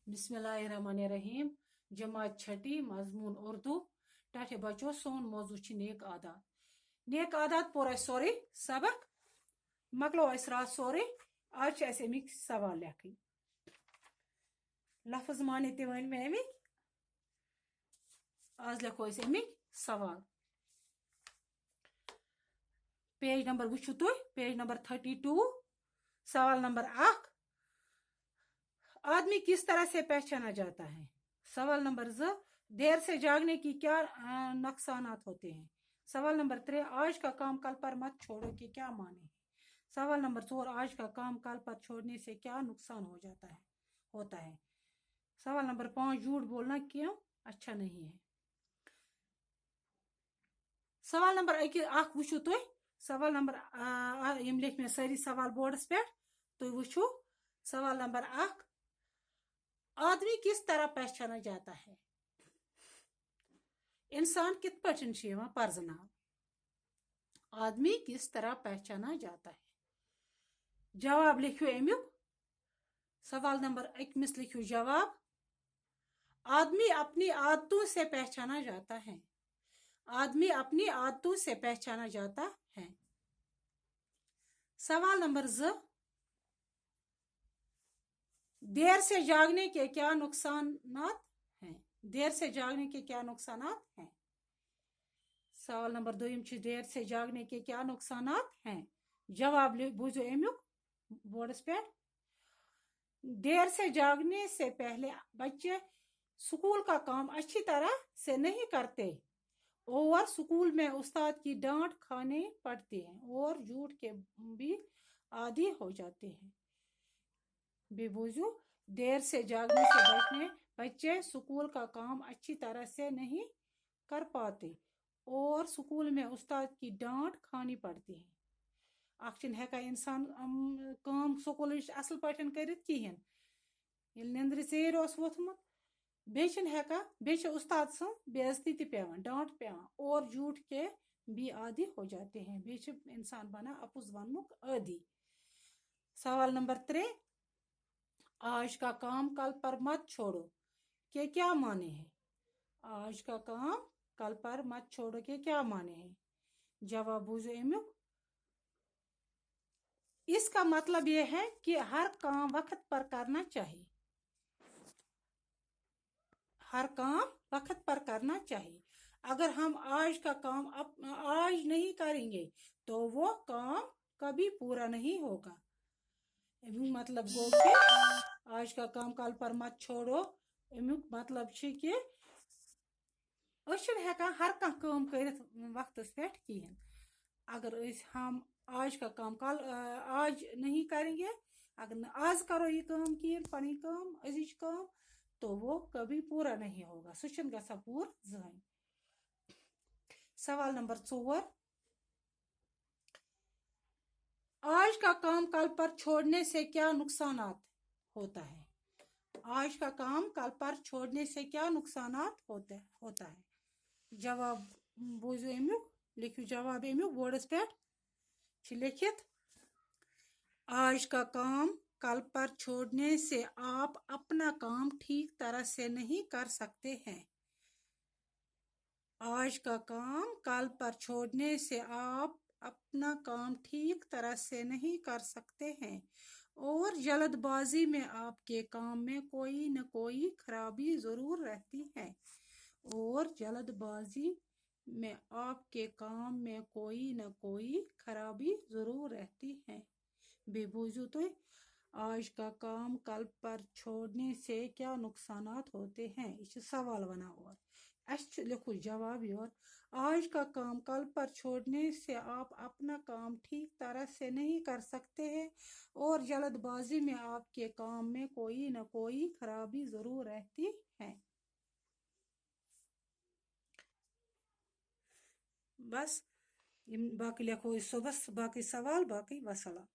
बिस्मिल्लाहिर्रहमानिर्रहीम। जमात छठी मजमून उर्दू। टाटे बचो सोन मौजू नेक आदात। नेक आदात पोर सोरे सबक मकलो रात सोरे। आज अमिक सवाल लेखन। लफ्ज माने ते वन मे अमिक। आज लेखो अमिक सवाल। पेज नंबर वुचु तुह, पेज नंबर 32। सवाल नंबर 1, आदमी किस तरह से पहचाना जाता है। सवाल नंबर 2, देर से जागने की क्या नुकसानात होते हैं। सवाल नंबर 3, आज का काम कल पर मत छोड़ो के क्या माने हैं। सवाल नंबर 4, आज का काम कल पर छोड़ने से क्या नुकसान होता है। सवाल नंबर 5, झूठ बोलना क्यों अच्छा नहीं है। सवाल नंबर 1 वुचु तुह। सवाल नंबर यम लिख मे सारी सवाल बोर्डस पे तुह वुचु। सवाल नंबर 1, आदमी किस तरह पहचाना जाता है। इंसान कित पटन परजना। आदमी किस तरह पहचाना जाता है। जवाब लिखो अमुक। सवाल नंबर 1 में लिखो जवाब, आदमी अपनी आदतों से पहचाना जाता है। आदमी अपनी आदतों से पहचाना जाता है। सवाल नंबर 2, देर से जागने के क्या नुकसानात हैं। देर से जागने के क्या नुकसानात हैं। सवाल नंबर 2, देर से जागने के क्या नुकसानात हैं। जवाब बुझो अमुक बोर्डस पे। देर से जागने से पहले बच्चे स्कूल का काम अच्छी तरह से नहीं करते और स्कूल में उस्ताद की डांट खाने पड़ती है और झूठ के भी आदी हो जाते हैं। बेबूजू, देर से जागने से बचने बच्चे स्कूल का काम अच्छी तरह से नहीं कर पाते और स्कूल में उस्ताद की डांट खानी पड़ती है। अक्चन हेका इंसान काम स्कूल असल पठन करित किहन निंद्र सेर वोथमुत बेचन हेका बे उस्ताद सं बेइज्जती ते पेवन डांट पेवन और झूठ के भी आदी हो जाते हैं। बे इंसान बना अपुज वनुक आदि। सवाल नंबर 3, आज का काम कल पर मत छोड़ो के क्या माने हैं। आज का काम कल पर मत छोड़ो के क्या माने हैं। जवाब बुझो अमुक। इसका मतलब यह है कि हर काम वक्त पर करना चाहिए। हर काम वक्त पर करना चाहिए। अगर हम आज का काम आज नहीं करेंगे तो वो काम कभी पूरा नहीं होगा। मतलब गो कि आज का काम कल पर मत छोड़ो। अमुक मतलब कि हेका हर काम कर वक्त पे कहें। अगर हम आज का काम कल आज नहीं करेंगे, अगर आज करो ये काम कहें पनी काम अजिज काम तो वो कभी पूरा नहीं होगा। सुचन गसा पूर जहन। सवाल नंबर 4, आज का काम कल पर छोड़ने से क्या नुकसानात होता है। आज का काम कल पर छोड़ने से क्या नुकसानात होता है। जवाब बोझो अमुक। लिखो जवाब अमुक बोर्डस पे लिखित। आज का काम कल पर छोड़ने से आप अपना काम ठीक तरह से नहीं कर सकते हैं। आज का काम कल पर छोड़ने से आप अपना काम ठीक तरह से नहीं कर सकते हैं और जल्दबाजी में आपके काम में कोई न कोई खराबी जरूर रहती है। और जल्दबाजी में आपके काम में कोई न कोई खराबी जरूर रहती है। बेबूजू तो आज का काम कल पर छोड़ने से क्या नुकसानात होते हैं। ये सवाल बना और लिखो जवाब और आज का काम कल पर छोड़ने से आप अपना काम ठीक तरह से नहीं कर सकते हैं और जल्दबाजी में आपके काम में कोई न कोई खराबी जरूर रहती है। बस बाकी लिखो सुबह बाकी सवाल बाकी वसला।